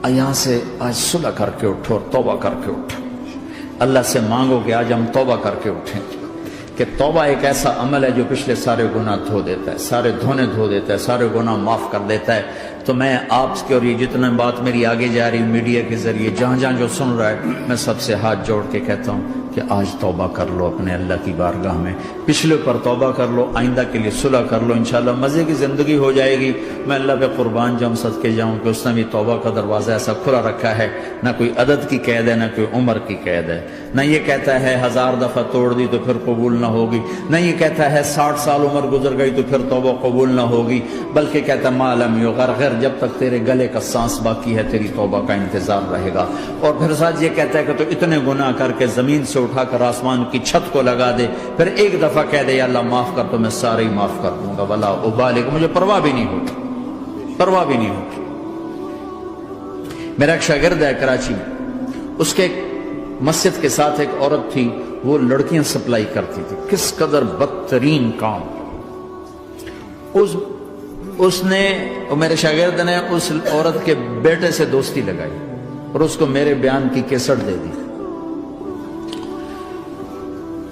یہاں سے آج صلح کر کے اٹھو اور توبہ کر کے اٹھو. اللہ سے مانگو کہ آج ہم توبہ کر کے اٹھیں, کہ توبہ ایک ایسا عمل ہے جو پچھلے سارے گناہ دھو دیتا ہے, سارے دھونے دھو دیتا ہے, سارے گناہ معاف کر دیتا ہے. تو میں آپ کے اور یہ جتنا بات میری آگے جا رہی میڈیا کے ذریعے جہاں جہاں جو سن رہا ہے, میں سب سے ہاتھ جوڑ کے کہتا ہوں کہ آج توبہ کر لو اپنے اللہ کی بارگاہ میں, پچھلے پر توبہ کر لو, آئندہ کے لیے صلح کر لو, انشاءاللہ مزے کی زندگی ہو جائے گی. میں اللہ پہ قربان جاؤں, صدقے جاؤں کہ اس نے بھی توبہ کا دروازہ ایسا کھلا رکھا ہے, نہ کوئی عدد کی قید ہے, نہ کوئی عمر کی قید ہے, نہ یہ کہتا ہے 1000 دفعہ توڑ دی تو پھر قبول نہ ہوگی, نہ یہ کہتا ہے 60 سال عمر گزر گئی تو پھر توبہ قبول نہ ہوگی, بلکہ کہتا ہے ما لم یغرغر, جب تک تیرے گلے کا سانس باقی ہے تیری توبہ کا انتظار رہے گا. اور پھر ساتھ یہ کہتا ہے کہ تو اتنے گناہ کر کے زمین سے اٹھا کر آسمان کی چھت کو لگا دے, پھر ایک دفعہ کہہ دے یا اللہ معاف کر, تو میں سارے ہی معاف کر دوں گا, ولا ابالغ, مجھے پرواہ بھی نہیں ہوتی, پرواہ بھی نہیں ہوتی. میرا ایک شاگرد ہے کراچی میں, اس کے مسجد کے ساتھ ایک عورت تھی, وہ لڑکیاں سپلائی کرتی تھی. کس قدر بدترین کام. اس نے, میرے شاگرد نے اس عورت کے بیٹے سے دوستی لگائی اور اس کو میرے بیان کی کیسٹ دے دی.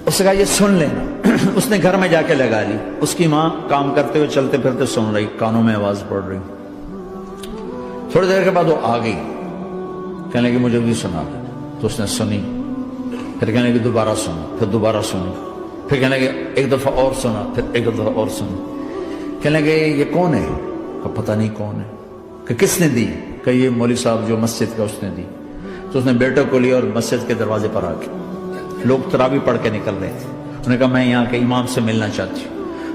اس نے کہا یہ سن لینا. اس نے گھر میں جا کے لگا لی. اس کی ماں کام کرتے ہوئے چلتے پھرتے سن رہی, کانوں میں آواز پڑ رہی. تھوڑی دیر کے بعد وہ آ گئی, کہنے لگی مجھے بھی سنا. تو اس نے سنی, پھر کہنے لگی دوبارہ سنا, پھر دوبارہ سنی, پھر کہنے لگی ایک دفعہ اور سنا, پھر ایک دفعہ اور سنی. کہنے لگے یہ کون ہے؟ کہ پتہ نہیں کون ہے. کہ کس نے دی؟ کہ یہ مولوی صاحب جو مسجد کا اس نے دی. تو اس نے بیٹے کو لیا اور مسجد کے دروازے پر آ کے, لوگ تراویح پڑھ کے نکل رہے تھے, انہوں نے کہا میں یہاں کے امام سے ملنا چاہتی ہوں.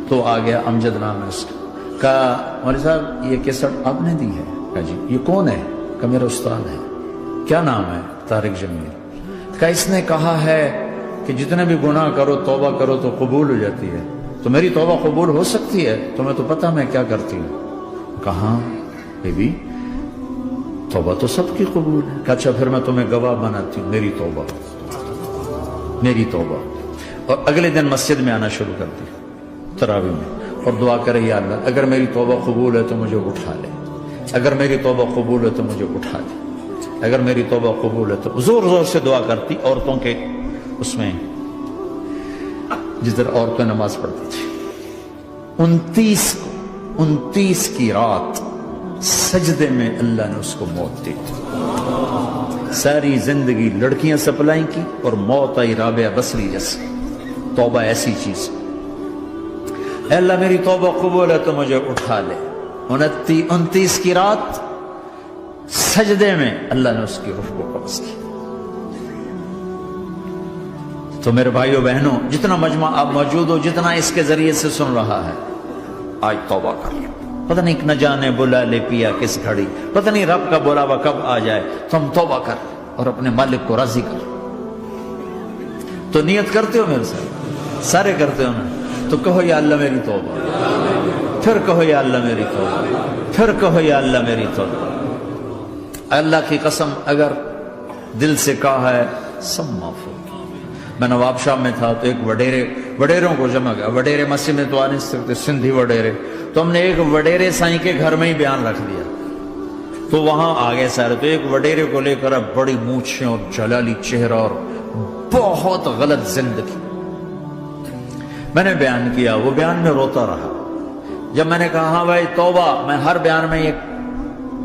تو آ گیا, امجد نام ہے اس کا. کہا مولوی صاحب یہ کیسٹ آپ نے دی ہے؟ کہا جی. یہ کون ہے؟ کہ میرا استاد ہے. کیا نام ہے؟ طارق جمیل. کہا اس نے کہا ہے کہ جتنے بھی گناہ کرو توبہ کرو تو قبول ہو جاتی ہے, تو میری توبہ قبول ہو سکتی ہے؟ تمہیں تو پتہ میں کیا کرتی ہوں. کہاں بی بی, توبہ تو سب کی قبول ہے. کہ اچھا پھر میں تمہیں گواہ بناتی ہوں, میری توبہ, میری توبہ. اور اگلے دن مسجد میں آنا شروع کر دی تراویح میں, اور دعا کرے یا اللہ اگر میری توبہ قبول ہے تو مجھے اٹھا لے, اگر میری توبہ قبول ہے تو مجھے اٹھا لے, اگر میری توبہ قبول ہے تو. زور زور سے دعا کرتی عورتوں کے اس میں, جس طرح عورتیں نماز پڑھتی تھی. 29 کی رات سجدے میں اللہ نے اس کو موت دی. ساری زندگی لڑکیاں سپلائی کی اور موت آئی رابعہ بصری جیسے. توبہ ایسی چیز, اے اللہ میری توبہ قبول ہے تو مجھے اٹھا لے. 29 کی رات سجدے میں اللہ نے اس کی روح کو قبض کی. تو میرے بھائیو بہنوں, جتنا مجمع آپ موجود ہو, جتنا اس کے ذریعے سے سن رہا ہے, آج توبہ کر لو. پتہ نہیں نہ جانے بلا لے پیا کس گھڑی, پتہ نہیں رب کا بلاوا کب آ جائے. تو ہم توبہ کر اور اپنے مالک کو راضی کر. تو نیت کرتے ہو میرے ساتھ, سارے کرتے ہو نا, تو کہو یا اللہ میری توبہ, پھر کہو یا اللہ میری توبہ, پھر کہو یا اللہ میری توبہ. اللہ کی قسم اگر دل سے کہا ہے سب معاف ہو. میں نواب شاہ میں تھا تو ایک وڈیروں کو جمع گیا. وڈیرے مسجد میں تو آ نہیں سکتے, سندھی وڈیرے, تو ہم نے ایک وڈیرے سائیں کے گھر میں ہی بیان رکھ دیا. تو وہاں آگے سارے, تو ایک وڈیرے کو لے کر بڑی مونچھیں اور جلالی چہرہ اور بہت غلط زندگی. میں نے بیان کیا, وہ بیان میں روتا رہا. جب میں نے کہا ہاں بھائی توبہ, میں ہر بیان میں یہ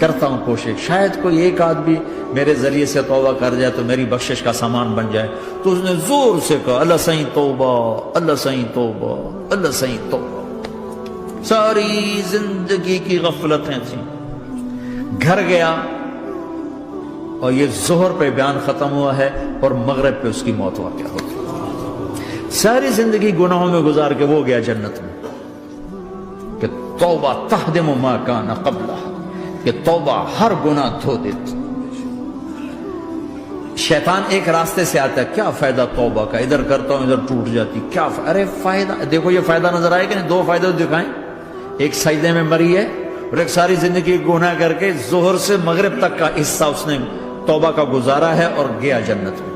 کرتا ہوں کوشش, شاید کوئی ایک آدمی میرے ذریعے سے توبہ کر جائے تو میری بخشش کا سامان بن جائے. تو اس نے زور سے کہا اللہ سائیں توبہ, اللہ سائیں توبہ, اللہ سائیں توبہ. ساری زندگی کی غفلتیں تھیں. گھر گیا اور یہ ظہر پہ بیان ختم ہوا ہے اور مغرب پہ اس کی موت واقع ہو گئی. ساری زندگی گناہوں میں گزار کے وہ گیا جنت میں. کہ توبہ تہدم ما کان قبلہ, کہ توبہ ہر گناہ دھو دیتی. شیطان ایک راستے سے آتا ہے, کیا فائدہ توبہ کا, ادھر کرتا ہوں ادھر ٹوٹ جاتی, کیا ارے فائدہ دیکھو, یہ فائدہ نظر آئے کہ نہیں؟ 2 فائدے دکھائیں, ایک سجدے میں مری ہے اور ایک ساری زندگی گناہ کر کے ظہر سے مغرب تک کا حصہ اس نے توبہ کا گزارا ہے اور گیا جنت میں.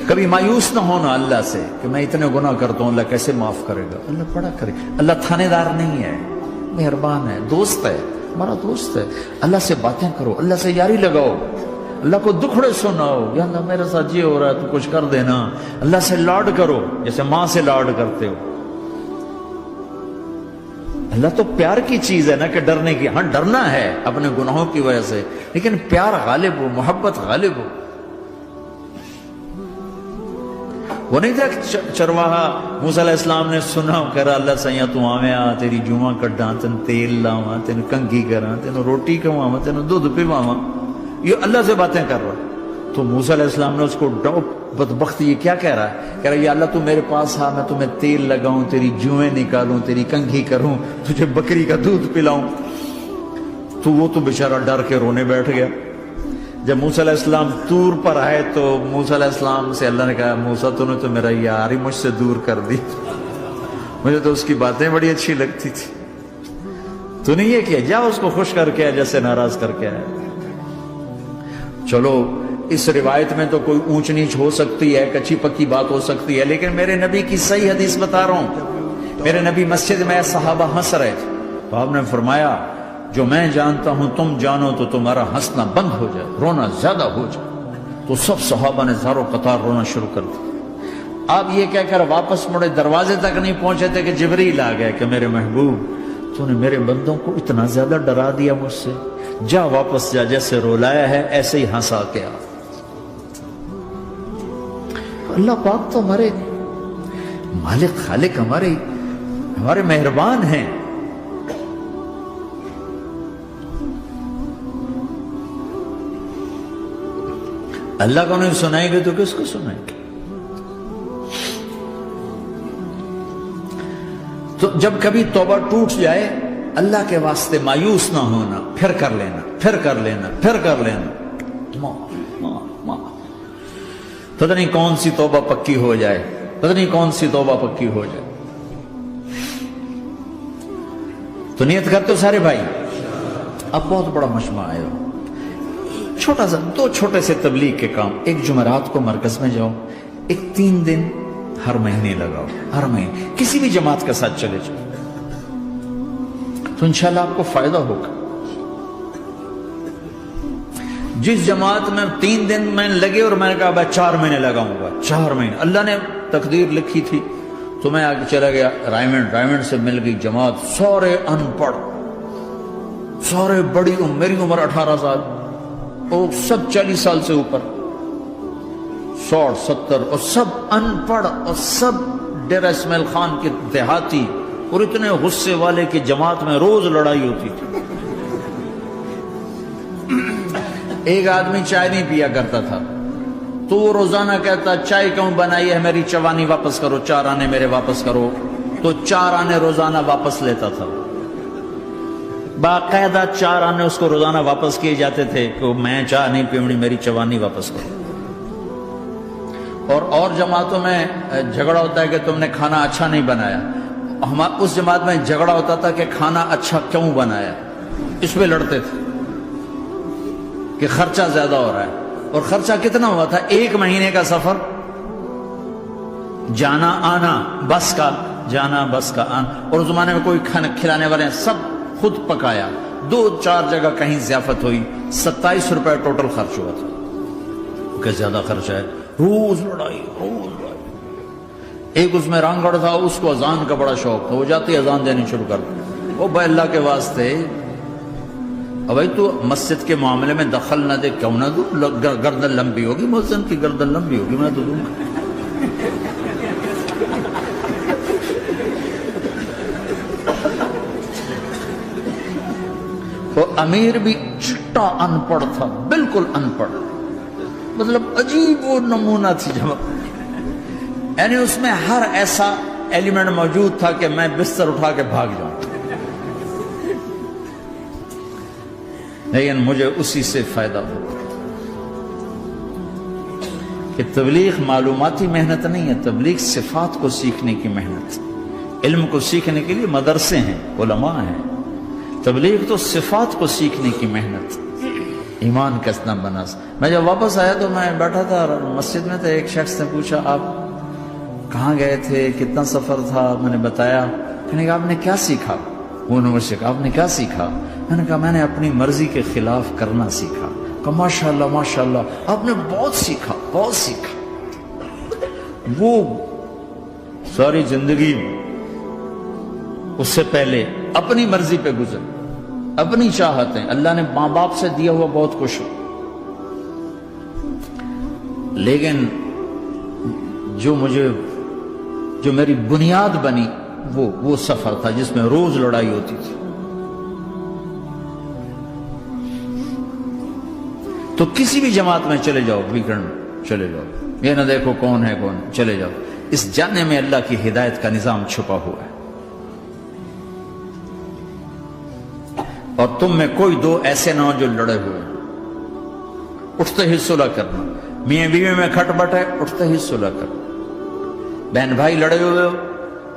کبھی مایوس نہ ہونا اللہ سے کہ میں اتنے گناہ کرتا ہوں, اللہ کیسے معاف کرے گا. اللہ بڑا کرے, اللہ تھانے دار نہیں ہے, مہربان ہے, دوست ہے, تمہارا دوست ہے، اللہ سے باتیں کرو، اللہ سے یاری لگاؤ، اللہ کو دکھڑے سناؤ، یا اللہ میرے ساتھ یہ ہو رہا ہے تو کچھ کر دینا، اللہ سے لاڈ کرو جیسے ماں سے لاڈ کرتے ہو۔ اللہ تو پیار کی چیز ہے نا کہ ڈرنے کی، ہاں ڈرنا ہے اپنے گناہوں کی وجہ سے، لیکن پیار غالب ہو، محبت غالب ہو۔ وہ نہیں تھا چرواہا موسیٰ علیہ السلام نے سنا، کہہ رہا اللہ سیاں تو آویں آ، تیری جوہاں کڈاں، تین تیل لاواں، تین کنگھی کراں، تین روٹی کھواواں، تین دودھ پیواواں، یہ اللہ سے باتیں کر رہا۔ تو موسیٰ علیہ السلام نے اس کو بدبخت یہ کیا کہہ رہا ہے؟ کہہ رہا یا اللہ تو میرے پاس آ، میں تمہیں تیل لگاؤں، تیری جوئیں نکالوں، تیری کنگھی کروں، تجھے بکری کا دودھ پلاؤں۔ تو وہ تو بیچارہ ڈر کے رونے بیٹھ گیا۔ جب موسیٰ علیہ السلام طور پر آئے تو موسیٰ علیہ السلام سے اللہ نے کہا موسیٰ تو نے تو میرا یار ہی مجھ سے دور کر دی، مجھے تو اس کی باتیں بڑی اچھی لگتی تھی، تو نے یہ کیا، جا اس کو خوش کر کے جیسے ناراض کر کے آیا۔ چلو اس روایت میں تو کوئی اونچ نیچ ہو سکتی ہے، کچی پکی بات ہو سکتی ہے، لیکن میرے نبی کی صحیح حدیث بتا رہا ہوں۔ میرے نبی مسجد میں صحابہ ہنس رہے تھے تو آپ نے فرمایا جو میں جانتا ہوں تم جانو تو تمہارا ہنسنا بند ہو جائے، رونا زیادہ ہو جائے۔ تو سب صحابہ نے زارو قطار رونا شروع کر دیا۔ آپ یہ کہہ کر واپس مڑے، دروازے تک نہیں پہنچے تھے کہ جبریل آ گئے کہ میرے محبوب تو نے میرے بندوں کو اتنا زیادہ ڈرا دیا مجھ سے، جا واپس جا، جیسے رولایا ہے ایسے ہی ہنسا کے آ۔ اللہ پاک تو ہمارے مالک خالق، ہمارے مہربان ہیں۔ اللہ کو نہیں سنائیں گے تو کس کو سنائیں گے؟ تو جب کبھی توبہ ٹوٹ جائے اللہ کے واسطے مایوس نہ ہونا، پھر کر لینا، پھر کر لینا، پھر کر لینا، پتہ نہیں کون سی توبہ پکی ہو جائے، پتہ نہیں کون سی توبہ پکی ہو جائے۔ تو نیت کرتے ہو سارے بھائی؟ اب بہت بڑا مجمع آئے ہو، چھوٹا سا دو چھوٹے سے تبلیغ کے کام۔ ایک جمعرات کو مرکز میں جاؤ، ایک 3 دن ہر مہینے لگاؤ، ہر مہینے کسی بھی جماعت کے ساتھ چلے جاؤ تو انشاءاللہ آپ کو فائدہ ہوگا۔ جس جماعت میں 3 دن میں لگے اور میں نے کہا بھائی 4 مہینے لگاؤں گا، 4 مہینے اللہ نے تقدیر لکھی تھی، تو میں آگے چلا گیا رائمنڈ سے مل گئی جماعت، سارے ان پڑھ، سارے بڑی میری عمر 18 سال اور سب 40 سال سے اوپر، 60 70 اور سب ان پڑھ اور سب ڈیرہ اسماعیل خان کے دیہاتی، اور اتنے غصے والے کی جماعت میں روز لڑائی ہوتی تھی۔ ایک آدمی چائے نہیں پیا کرتا تھا تو وہ روزانہ کہتا چائے کیوں بنائی ہے، میری چوانی واپس کرو، 4 آنے میرے واپس کرو، تو 4 آنے روزانہ واپس لیتا تھا، باقاعدہ 4 آنے اس کو روزانہ واپس کیے جاتے تھے کہ میں چائے نہیں پیونی، میری چوانی واپس کرو۔ اور جماعتوں میں جھگڑا ہوتا ہے کہ تم نے کھانا اچھا نہیں بنایا، اس جماعت میں جھگڑا ہوتا تھا کہ کھانا اچھا کیوں بنایا، اس پہ لڑتے تھے کہ خرچہ زیادہ ہو رہا ہے۔ اور خرچہ کتنا ہوا تھا؟ 1 مہینے کا سفر، جانا آنا، بس کا جانا بس کا آنا، اور اس زمانے میں کوئی کھانا کھلانے والے سب خود پکایا، 2-4 جگہ کہیں ضیافت ہوئی، 27 روپے ٹوٹل خرچ ہوا تھا۔ کہ زیادہ خرچہ ہے، روز لڑائی، روز لڑائی۔ ایک اس میں رانگڑ تھا، اس کو اذان کا بڑا شوق تھا، وہ جاتی اذان دینی شروع کر دی، وہ بھائی اللہ کے واسطے بھائی تو مسجد کے معاملے میں دخل نہ دے، کیوں نہ دوں، گردن لمبی ہوگی، مؤذن کی گردن لمبی ہوگی، میں تو دوں گا۔ وہ امیر بھی چٹا ان پڑھ تھا، بالکل ان پڑھ، مطلب عجیب وہ نمونہ تھی جماعت، یعنی اس میں ہر ایسا ایلیمنٹ موجود تھا کہ میں بستر اٹھا کے بھاگ جاؤں، لیکن مجھے اسی سے فائدہ ہو کہ تبلیغ معلوماتی محنت نہیں ہے، تبلیغ صفات کو سیکھنے کی محنت، علم کو سیکھنے کے لیے مدرسے ہیں، علماء ہیں، تبلیغ تو صفات کو سیکھنے کی محنت، ایمان کیسنا بنا۔ میں جب واپس آیا تو میں بیٹھا تھا مسجد میں، تو ایک شخص نے پوچھا آپ کہاں گئے تھے، کتنا سفر تھا، میں نے بتایا، کہنے کہ آپ نے کیا سیکھا؟ انہوں نے مجھ سے کہا آپ نے کیا سیکھا؟ میں نے کہا میں نے اپنی مرضی کے خلاف کرنا سیکھا۔ کہا ماشاءاللہ ماشاءاللہ، آپ نے بہت سیکھا بہت سیکھا۔ وہ ساری زندگی اس سے پہلے اپنی مرضی پہ گزر، اپنی چاہتیں، اللہ نے ماں باپ سے دیا ہوا بہت کچھ، لیکن جو میری بنیاد بنی وہ سفر تھا جس میں روز لڑائی ہوتی تھی۔ تو کسی بھی جماعت میں چلے جاؤ، ویکنڈ میں چلے جاؤ، یہ نہ دیکھو کون ہے کون، چلے جاؤ، اس جانے میں اللہ کی ہدایت کا نظام چھپا ہوا ہے۔ اور تم میں کوئی دو ایسے نہ ہو جو لڑے ہوئے، اٹھتے ہی صلح کرنا۔ میاں بیوی میں کھٹ بٹ ہے، اٹھتے ہی صلح کرنا۔ بہن بھائی لڑے ہوئے ہو،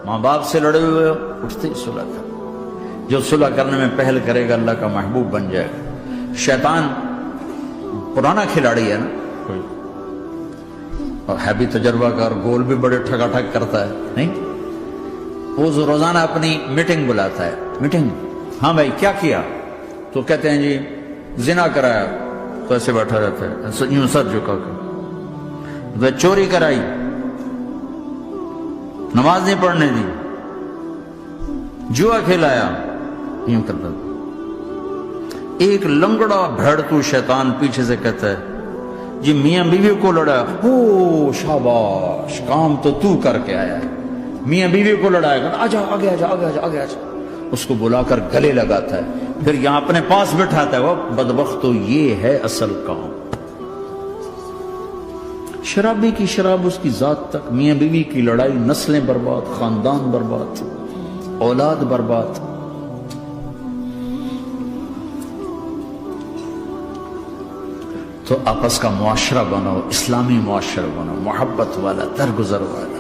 ماں باپ سے لڑے ہوئے ہو، اٹھتے ہی صلح کرنا۔ جو صلح کرنے میں پہل کرے گا اللہ کا محبوب بن جائے گا۔ شیطان پرانا کھلاڑی ہے نا کوئی، اور ہے بھی تجربہ کار، گول بھی بڑے ٹھگا ٹھگ کرتا ہے، نہیں؟ وہ روزانہ اپنی میٹنگ بلاتا ہے، میٹنگ، ہاں بھائی کیا کیا؟ تو کہتے ہیں جی زنا کرایا، تو ایسے بیٹھا رہتا ہے یوں سر جھکا کر۔ چوری کرائی، نماز نہیں پڑھنے دی، جوا کھلایا، یوں کرتا تھا۔ ایک لنگڑا بھیڑتو شیطان پیچھے سے کہتا ہے جی میاں بیوی کو لڑایا، او شاباش کام تو کر کے آیا ہے۔ میاں بیوی کو لڑایا، آجا آگے آجا آگے آجا آگے آجا، اس کو بلا کر گلے لگاتا ہے، پھر یہاں اپنے پاس بٹھاتا ہے۔ وہ بدبخت، تو یہ ہے اصل کام۔ شرابی کی شراب اس کی ذات تک، میاں بیوی کی لڑائی، نسلیں برباد، خاندان برباد، اولاد برباد۔ تو آپس کا معاشرہ بناؤ، اسلامی معاشرہ بناؤ، محبت والا، درگزر والا،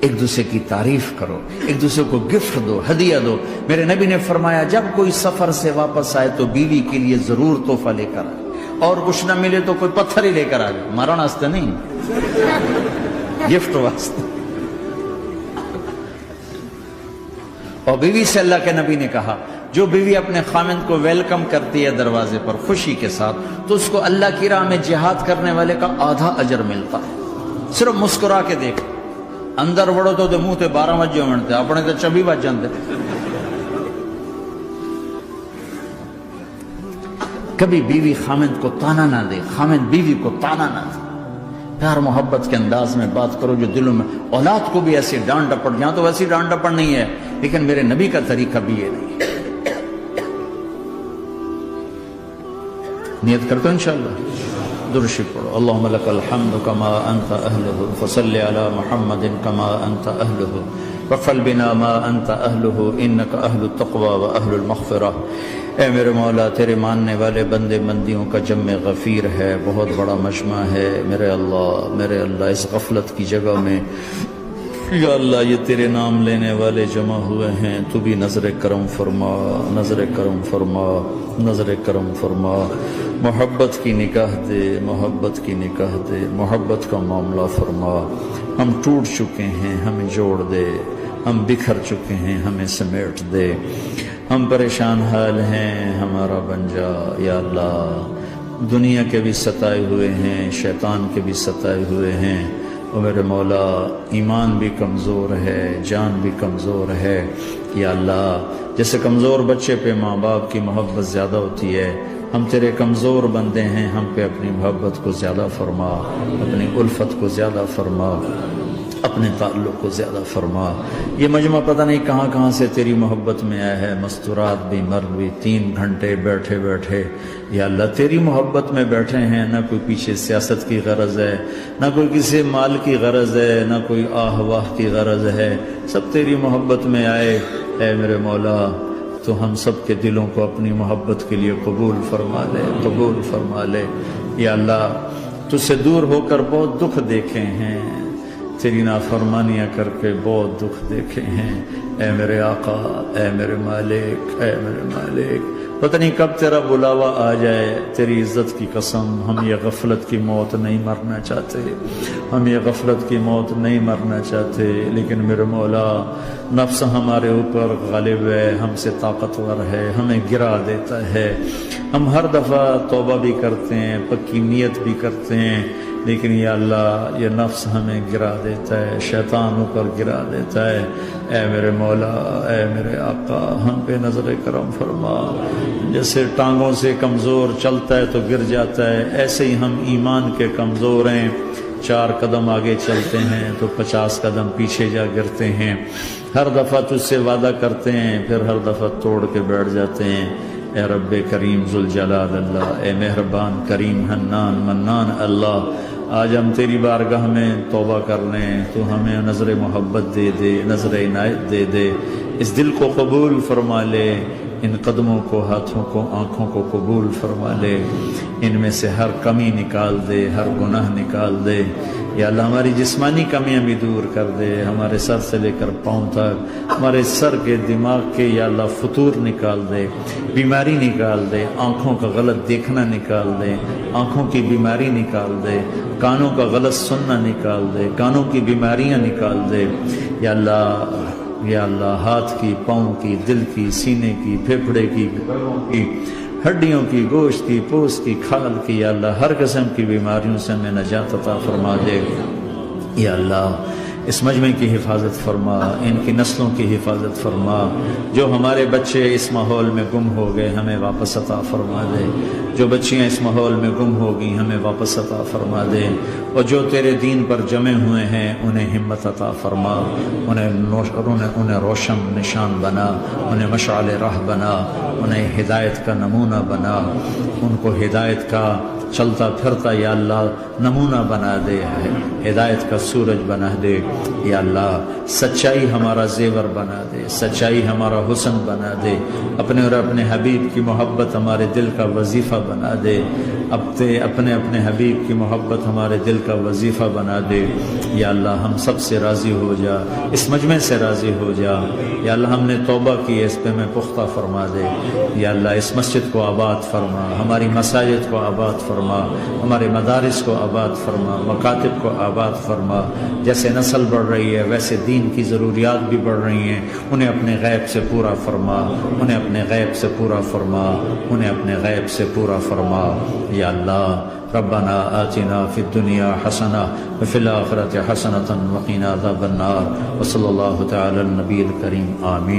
ایک دوسرے کی تعریف کرو، ایک دوسرے کو گفٹ دو، ہدیہ دو۔ میرے نبی نے فرمایا جب کوئی سفر سے واپس آئے تو بیوی کے لیے ضرور تحفہ لے کر آئے، اور کچھ نہ ملے تو کوئی پتھر ہی لے کر آ جائے، مارن واسطے نہیں، گفٹ واسطے۔ اور بیوی سے اللہ کے نبی نے کہا جو بیوی اپنے خامند کو ویلکم کرتی ہے دروازے پر خوشی کے ساتھ، تو اس کو اللہ کی راہ میں جہاد کرنے والے کا آدھا اجر ملتا ہے۔ صرف مسکرا کے دیکھ، اندر وڑو تو منہ تے 12 وجے منتے، اپنے تو 24 بج جاندے۔ کبھی بیوی خامند کو تانا نہ دے، خامند بیوی کو تانا نہ دے، پیار محبت کے انداز میں بات کرو جو دلوں میں۔ اولاد کو بھی ایسی ڈانٹ ڈپٹ، یہاں تو ویسی ڈانٹ ڈپٹ نہیں ہے، لیکن میرے نبی کا طریقہ بھی یہ نہیں ہے۔ نیت کرتے ہو انشاءاللہ، درود شریف پڑھو۔ اللہم لک الحمد کما انت اہلہ، فصلی علی محمد کما انت اہلہ، وفعل بنا ما انت اہلہ، انک اہل التقوی و اہل المغفرہ۔ اے میرے مولا، تیرے ماننے والے بندے بندیوں کا جمع غفیر ہے، بہت بڑا مجمع ہے۔ میرے اللہ اس غفلت کی جگہ میں یا اللہ یہ تیرے نام لینے والے جمع ہوئے ہیں، تو بھی نظر کرم فرما، نظر کرم فرما، نظر کرم فرما۔ محبت کی نکاح دے، محبت کی نکاح دے، محبت کا معاملہ فرما۔ ہم ٹوٹ چکے ہیں، ہمیں جوڑ دے، ہم بکھر چکے ہیں، ہمیں سمیٹ دے، ہم پریشان حال ہیں، ہمارا بن جا یا اللہ۔ دنیا کے بھی ستائے ہوئے ہیں، شیطان کے بھی ستائے ہوئے ہیں، اور میرے مولا ایمان بھی کمزور ہے، جان بھی کمزور ہے یا اللہ۔ جیسے کمزور بچے پہ ماں باپ کی محبت زیادہ ہوتی ہے، ہم تیرے کمزور بندے ہیں، ہم پہ اپنی محبت کو زیادہ فرما، اپنی الفت کو زیادہ فرما، اپنے تعلق کو زیادہ فرما۔ یہ مجمع پتہ نہیں کہاں کہاں سے تیری محبت میں آیا ہے، مستورات بھی مرد بھی، 3 گھنٹے بیٹھے بیٹھے یا اللہ تیری محبت میں بیٹھے ہیں، نہ کوئی پیچھے سیاست کی غرض ہے، نہ کوئی کسی مال کی غرض ہے، نہ کوئی آہ واہ کی غرض ہے، سب تیری محبت میں آئے۔ اے میرے مولا تو ہم سب کے دلوں کو اپنی محبت کے لیے قبول فرما لے، قبول فرما لے یا اللہ۔ تجھ سے دور ہو کر بہت دکھ دیکھے ہیں، تیری نافرمانیاں کر کے بہت دکھ دیکھے ہیں، اے میرے آقا، اے میرے مالک، اے میرے مالک، پتہ نہیں کب تیرا بلاوا آ جائے، تیری عزت کی قسم ہم یہ غفلت کی موت نہیں مرنا چاہتے، ہم یہ غفلت کی موت نہیں مرنا چاہتے، لیکن میرے مولا نفس ہمارے اوپر غالب ہے، ہم سے طاقتور ہے، ہمیں گرا دیتا ہے، ہم ہر دفعہ توبہ بھی کرتے ہیں، پکی نیت بھی کرتے ہیں، لیکن یا اللہ یہ نفس ہمیں گرا دیتا ہے، شیطان اوپر گرا دیتا ہے۔ اے میرے مولا، اے میرے آقا، ہم پہ نظر کرم فرما، جیسے ٹانگوں سے کمزور چلتا ہے تو گر جاتا ہے، ایسے ہی ہم ایمان کے کمزور ہیں، 4 قدم آگے چلتے ہیں تو 50 قدم پیچھے جا گرتے ہیں، ہر دفعہ تجھ سے وعدہ کرتے ہیں پھر ہر دفعہ توڑ کے بیٹھ جاتے ہیں۔ اے رب کریم ذوالجلال اللہ، اے مہربان کریم حنان منان اللہ، آج ہم تیری بارگاہ میں توبہ کر لیں، تو ہمیں نظر محبت دے دے، نظر عنایت دے دے، اس دل کو قبول فرما لے، ان قدموں کو، ہاتھوں کو، آنکھوں کو قبول فرما لے، ان میں سے ہر کمی نکال دے، ہر گناہ نکال دے، یا اللہ ہماری جسمانی کمیاں بھی دور کر دے، ہمارے سر سے لے کر پاؤں تک، ہمارے سر کے دماغ کے یا اللہ فطور نکال دے، بیماری نکال دے، آنکھوں کا غلط دیکھنا نکال دے، آنکھوں کی بیماری نکال دے، کانوں کا غلط سننا نکال دے، کانوں کی بیماریاں نکال دے، یا اللہ ہاتھ کی، پاؤں کی، دل کی، سینے کی، پھیپھڑے کی، ہڈیوں کی، گوشت کی، پوست کی، کھال کی، یا اللہ ہر قسم کی بیماریوں سے ہمیں نجات عطا فرما دے، یا اللہ اس مجمع کی حفاظت فرما، ان کی نسلوں کی حفاظت فرما، جو ہمارے بچے اس ماحول میں گم ہو گئے ہمیں واپس عطا فرما دے، جو بچیاں اس ماحول میں گم ہو گئی ہمیں واپس عطا فرما دے، اور جو تیرے دین پر جمع ہوئے ہیں انہیں ہمت عطا فرما، انہیں روشن نشان بنا، انہیں مشعل راہ بنا، انہیں ہدایت کا نمونہ بنا، ان کو ہدایت کا چلتا پھرتا یا اللہ نمونہ بنا دے، ہدایت کا سورج بنا دے، یا اللہ سچائی ہمارا زیور بنا دے، سچائی ہمارا حسن بنا دے، اپنے اور اپنے حبیب کی محبت ہمارے دل کا وظیفہ بنا دے، اپنے حبیب کی محبت ہمارے دل کا وظیفہ بنا دے، یا اللہ ہم سب سے راضی ہو جا، اس مجمع سے راضی ہو جا، یا اللہ ہم نے توبہ کی اس پہ میں پختہ فرما دے، یا اللہ اس مسجد کو آباد فرما، ہماری مساجد کو آباد فرما، ہمارے مدارس کو آباد فرما، مکاتب کو آباد فرما، جیسے نسل بڑھ رہی ہے ویسے دین کی ضروریات بھی بڑھ رہی ہیں، انہیں اپنے غیب سے پورا فرما، انہیں اپنے غیب سے پورا فرما، انہیں اپنے غیب سے پورا فرما، یا اللہ ربنا آتنا فی الدنیا حسنہ وفی الآخرۃ حسنۃ وقنا عذاب النار، وصلی اللہ تعالی النبی الکریم، آمین۔